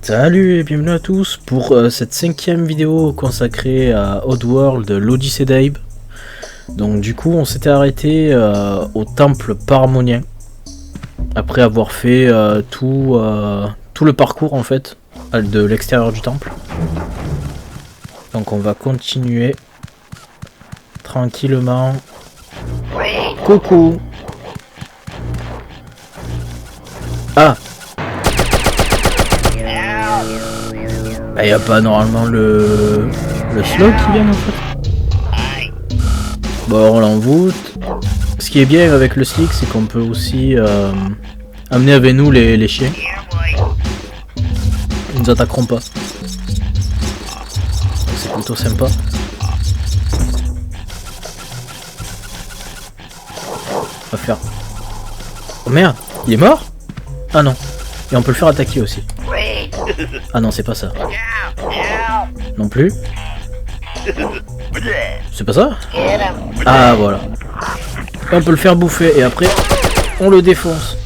Salut et bienvenue à tous pour cette 5e vidéo consacrée à Oddworld, l'Odyssée d'Abe. Donc du coup on s'était arrêté au temple parmonien après avoir fait tout le parcours en fait de l'extérieur du temple. Donc on va continuer tranquillement. Coucou. Ah, bah, y a pas normalement le slow qui vient en fait. Bon, on l'envoûte. Ce qui est bien avec le slick, c'est qu'on peut aussi amener avec nous les chiens. Ils nous attaqueront pas. C'est plutôt sympa. On va faire. Oh merde, il est mort? Ah non. Et on peut le faire attaquer aussi. Ah non, c'est pas ça. Non plus. C'est pas ça? Ah voilà. Et on peut le faire bouffer et après on le défonce.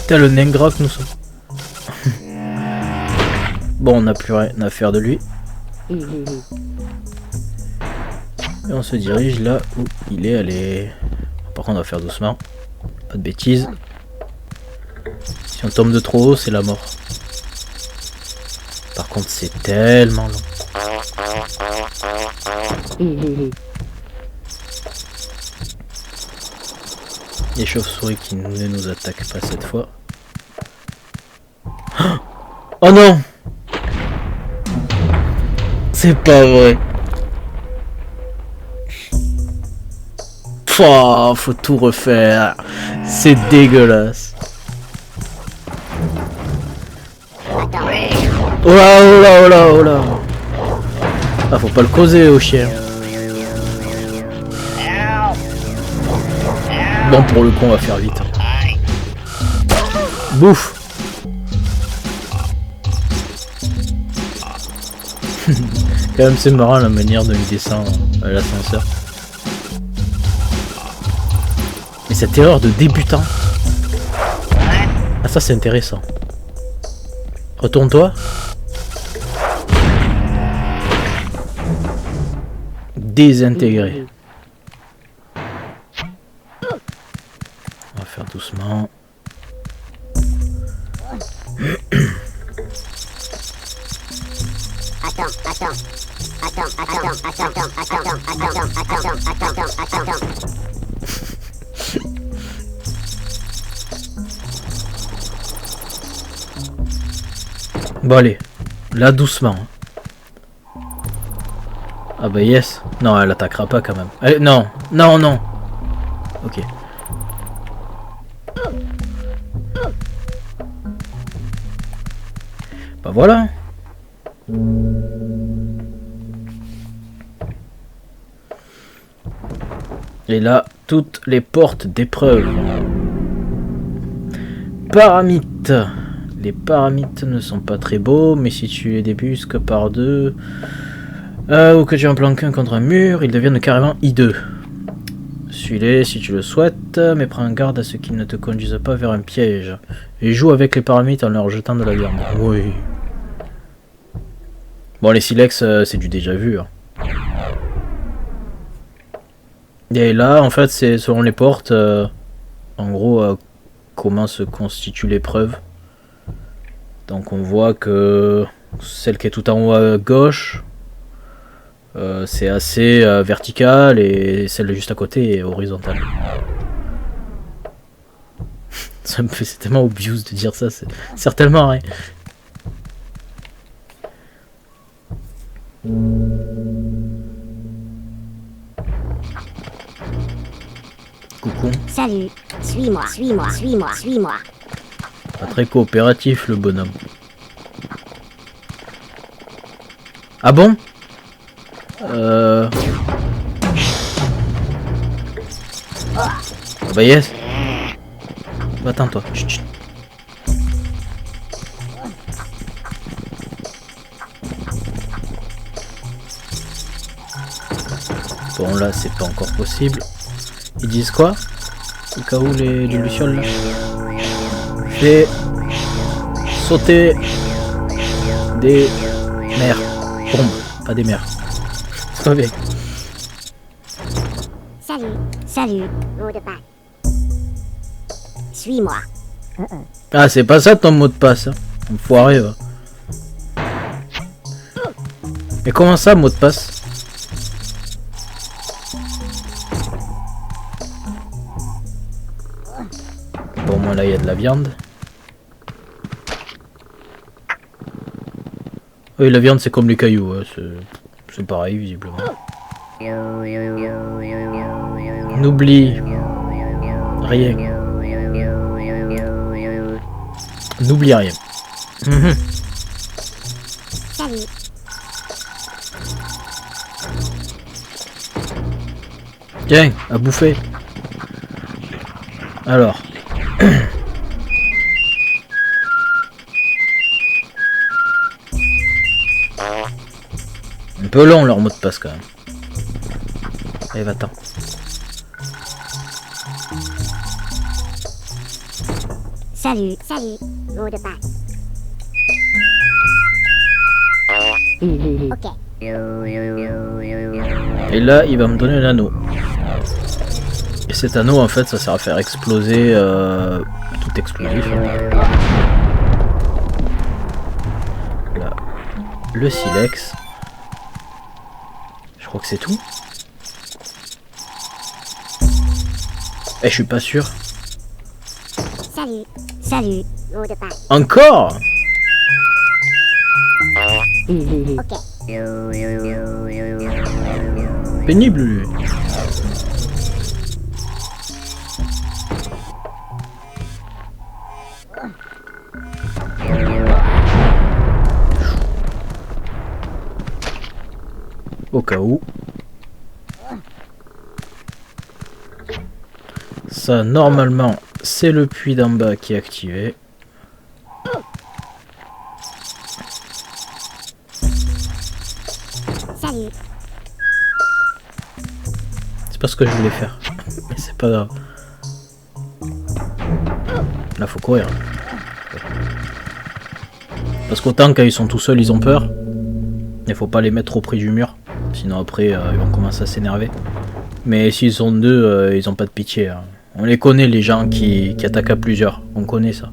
Tel le Nengra que nous sommes. Bon, on n'a plus rien à faire de lui. Et on se dirige là où il est. Allez. Par contre on va faire doucement. Pas de bêtises. Si on tombe de trop haut, c'est la mort. Par contre, c'est tellement long. Les chauves-souris qui ne nous attaquent pas cette fois. Oh non! C'est pas vrai. Pouah, faut tout refaire. C'est dégueulasse. Oh là, oh là, oh là, oh là. Ah, faut pas le causer au chien. Bon, pour le coup, on va faire vite. Bouffe. Quand même, c'est marrant la manière de me descendre à l'ascenseur. Mais cette erreur de débutant. Ah, ça, c'est intéressant. Retourne-toi. Désintégré. On va faire doucement. Bon allez, là doucement. Ah bah yes. Non, elle attaquera pas quand même. Allez, non, non, non. Ok. Bah voilà. Et là, toutes les portes d'épreuve. Paramite. Les paramites ne sont pas très beaux, mais si tu les débusques par deux, ou que tu en planques un contre un mur, ils deviennent carrément hideux. Suis-les si tu le souhaites, mais prends garde à ce qu'ils ne te conduisent pas vers un piège. Et joue avec les paramites en leur jetant de la viande. Oui. Bon, les silex, c'est du déjà vu. Hein. Et là, en fait, c'est selon les portes, en gros, comment se constitue l'épreuve. Donc on voit que celle qui est tout en haut à gauche, c'est assez vertical et celle juste à côté est horizontale. Ça me fait, c'est tellement obvious de dire ça, c'est certainement rien. Coucou. Salut, suis-moi, suis-moi, suis-moi, suis-moi. Pas très coopératif le bonhomme. Ah bon? Bah yes. Bah attends toi. Chut, chut. Bon là c'est pas encore possible. Ils disent quoi? Au cas où les lucioles là. Fais sauter des mers. Bombes, pas des mers. Ça va bien. Salut, salut, mot de passe. Suis-moi. Ah, c'est pas ça ton mot de passe. Hein. Enfoiré, va. Mais comment ça, mot de passe? Bon, au moins là, il y a de la viande. Oui, la viande, c'est comme les cailloux. Hein. C'est pareil, visiblement. N'oublie rien. N'oublie rien. Salut. Tiens, à bouffer. Alors. Un peu long leur mot de passe quand même. Allez, va-t'en. Salut, salut, mot de passe. Ok. Et là, il va me donner l'anneau. Et cet anneau, en fait, ça sert à faire exploser tout explosif. Là, le silex. Je crois que c'est tout. Eh, je suis pas sûr. Salut, salut, mot de passe. Encore? Ok. Pénible, lui. Au cas où. Ça, normalement, c'est le puits d'en bas qui est activé. Salut. C'est pas ce que je voulais faire. Mais c'est pas grave. Là, faut courir. Parce qu'autant quand ils sont tout seuls, ils ont peur. Il faut pas les mettre trop près du mur. Sinon après, ils vont commencer à s'énerver. Mais s'ils sont deux, ils ont pas de pitié. Hein. On les connaît, les gens qui attaquent à plusieurs. On connaît ça.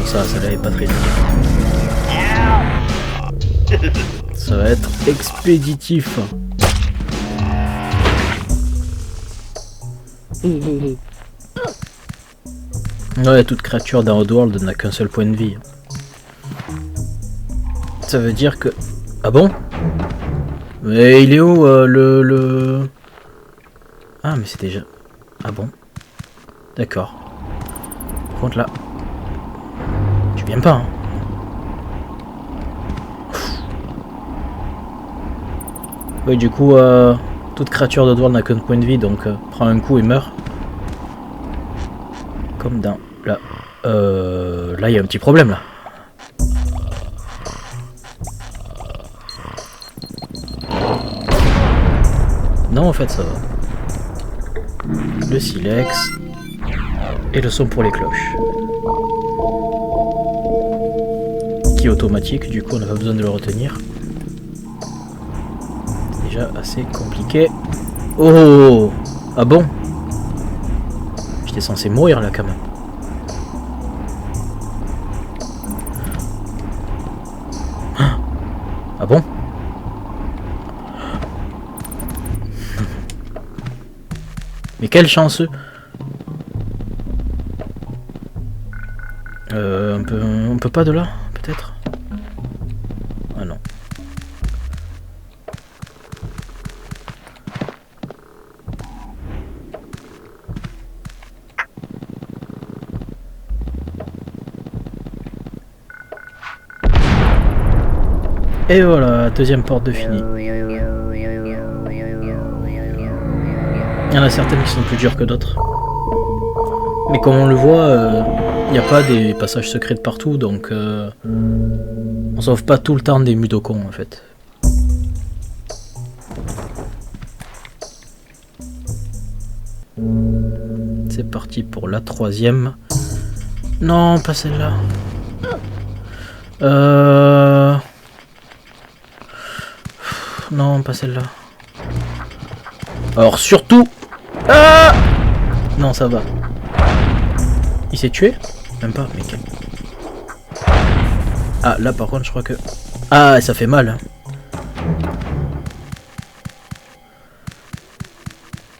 Ça l'avait pas très bien. Ça va être expéditif. Ouais, toute créature dans Oddworld n'a qu'un seul point de vie. Ça veut dire que... Ah bon? Mais il est où le... Ah mais c'est déjà... Ah bon? D'accord. Par contre là... Tu viens pas, hein? Oui, du coup, toute créature d'Oddworld n'a qu'un point de vie, donc prend un coup et meurt. Comme dans... Là, là, il y a un petit problème, là. Non, en fait, ça va. Le silex. Et le son pour les cloches. Qui est automatique, du coup, on n'a pas besoin de le retenir. C'est déjà assez compliqué. Oh! Ah bon? J'étais censé mourir, là, quand même. Ah bon? Mais quel chanceux! On peut pas de là, peut-être? Ah non. Et voilà, deuxième porte de fini. Il y en a certaines qui sont plus dures que d'autres. Mais comme on le voit, il n'y a pas des passages secrets de partout, donc on sauve pas tout le temps des mudokons en fait. C'est parti pour la troisième. Non, pas celle-là. Non, pas celle-là. Alors surtout... Ah non, ça va. Il s'est tué? Même pas, mec. Ah, là par contre, je crois que... Ah, ça fait mal. Hein.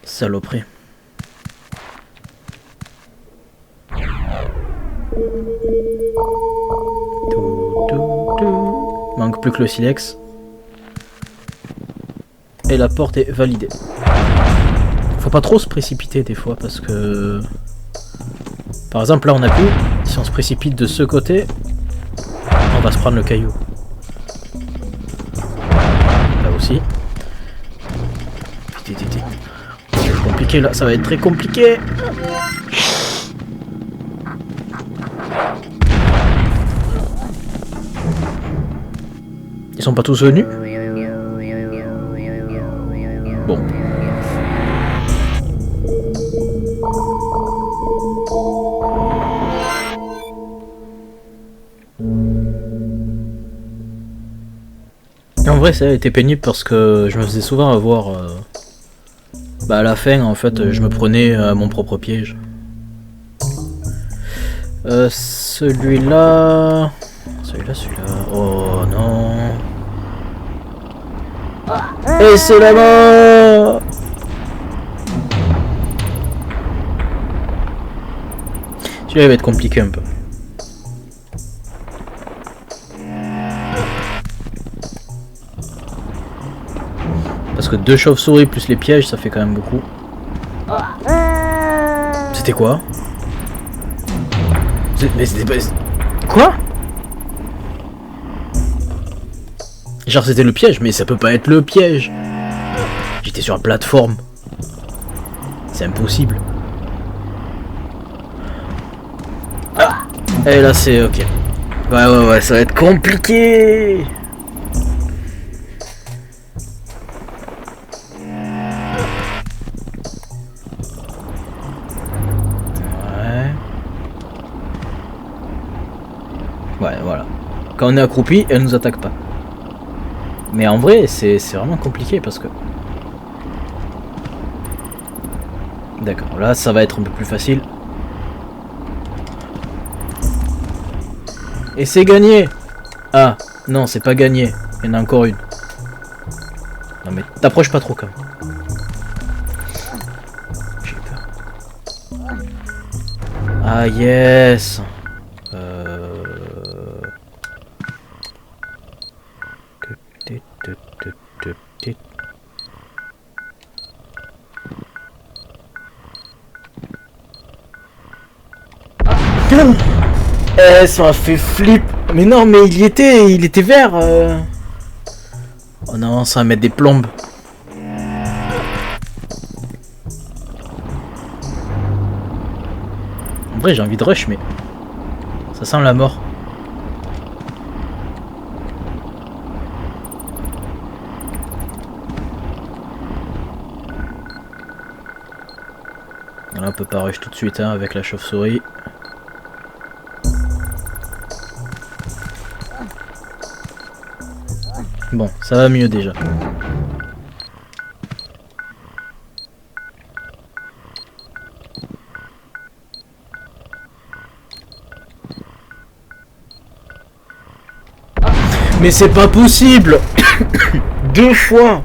Saloperie. Manque plus que le silex. Et la porte est validée. Faut pas trop se précipiter des fois parce que... Par exemple là on a pu, si on se précipite de ce côté, on va se prendre le caillou. Là aussi. C'est compliqué là, ça va être très compliqué. Ils sont pas tous venus? Bon. En vrai ça a été pénible parce que je me faisais souvent avoir... Bah à la fin en fait je me prenais mon propre piège. Celui-là... Celui-là... Oh non... Et c'est la mort! Celui-là va être compliqué un peu. Parce que 2 chauves-souris plus les pièges, ça fait quand même beaucoup. C'était quoi? Mais c'était pas... Quoi? Genre c'était le piège, mais ça peut pas être le piège. J'étais sur la plateforme. C'est impossible. Ah. Et là c'est ok. Ouais, ça va être compliqué. Ouais, voilà. Quand on est accroupi, elle nous attaque pas. Mais en vrai, c'est vraiment compliqué parce que... D'accord, là ça va être un peu plus facile. Et c'est gagné! Ah, non, c'est pas gagné. Il y en a encore une. Non mais t'approches pas trop quand même. J'ai peur. Ah yes! Ça m'a fait flip. Mais non, mais il était vert. Oh non, ça va mettre des plombes. En vrai, j'ai envie de rush, mais ça sent la mort. Là, on peut pas rush tout de suite hein, avec la chauve-souris. Bon, ça va mieux déjà. Mais c'est pas possible. 2 fois.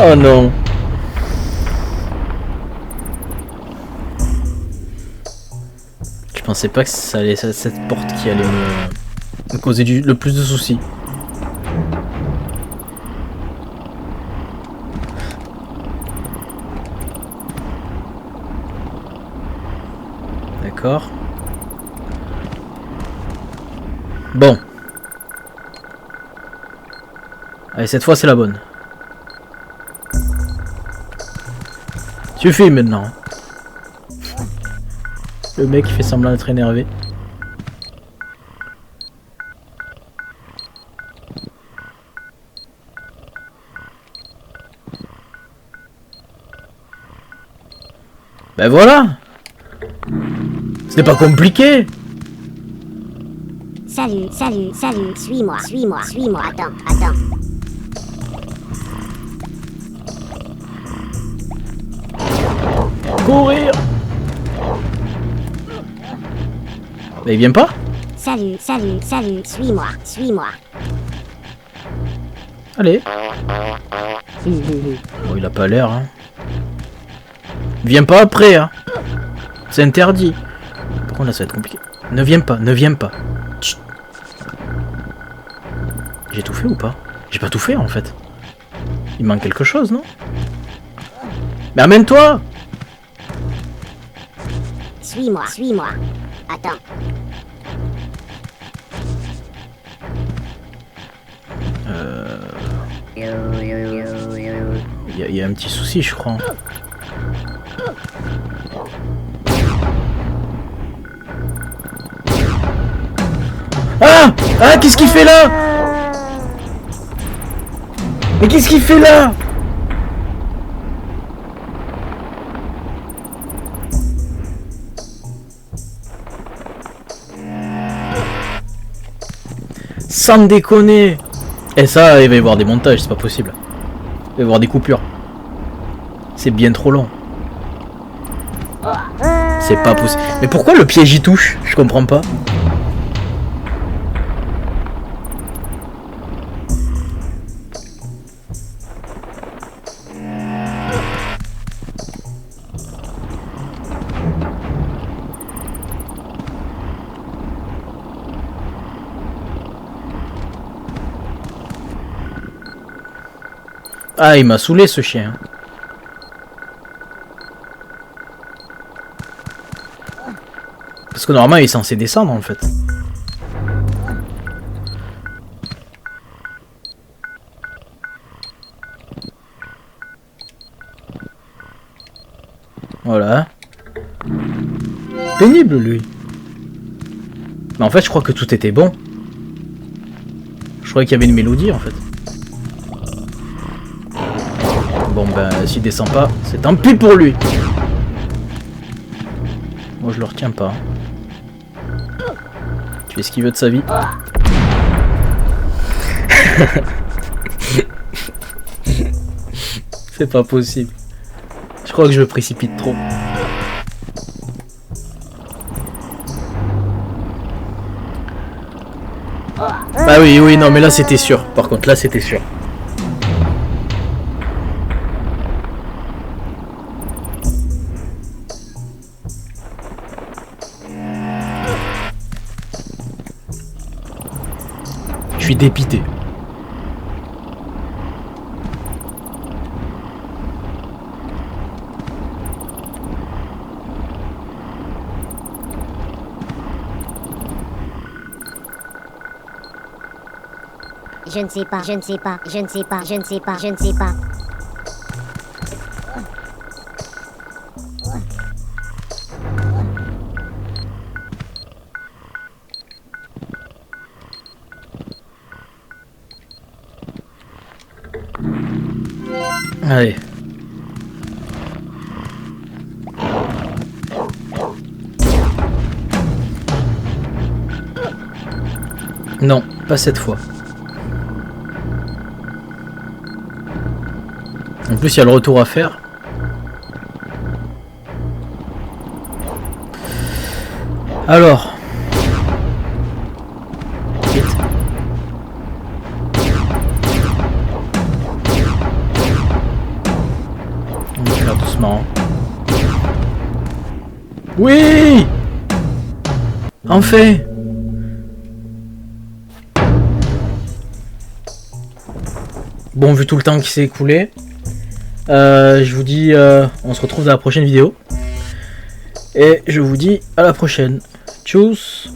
Oh non. Je pensais pas que ça allait être cette porte qui allait me causer le plus de soucis. D'accord. Bon. Allez, cette fois c'est la bonne. Suffit maintenant. Le mec il fait semblant d'être énervé. Ben voilà. C'était pas compliqué. Salut, salut, salut, suis-moi, suis-moi, suis-moi, attends, attends. Courir. Ben il vient pas. Salut, salut, salut, suis-moi, suis-moi. Allez. Bon il a pas l'air hein. Viens pas après hein. C'est interdit. Par contre là ça va être compliqué. Ne viens pas, ne viens pas. Chut. J'ai tout fait ou pas? J'ai pas tout fait en fait. Il manque quelque chose non? Mais amène-toi. Suis-moi, suis-moi. Attends. Il y a un petit souci je crois. Ah! Ah, qu'est-ce qu'il fait là? Mais qu'est-ce qu'il fait là? Sans déconner! Et ça, il va y avoir des montages, c'est pas possible. Il va y avoir des coupures. C'est bien trop long. C'est pas possible. Mais pourquoi le piège y touche? Je comprends pas. Ah, il m'a saoulé ce chien. Parce que normalement il est censé descendre en fait. Voilà. Pénible lui. Mais en fait je crois que tout était bon. Je croyais qu'il y avait une mélodie en fait. Bon ben s'il descend pas, c'est tant pis pour lui. Moi je le retiens pas. Tu fais ce qu'il veut de sa vie. C'est pas possible. Je crois que je me précipite trop. Ah oui, oui, non mais là c'était sûr. Par contre là c'était sûr. Je suis dépité. Je ne sais pas, je ne sais pas, je ne sais pas, je ne sais pas, je ne sais pas. Allez. Non, pas cette fois. En plus, il y a le retour à faire. Alors. Vite. On va faire doucement. Oui! Enfin! Bon, vu tout le temps qui s'est écoulé, je vous dis, on se retrouve dans la prochaine vidéo. Et je vous dis à la prochaine. Tchuss!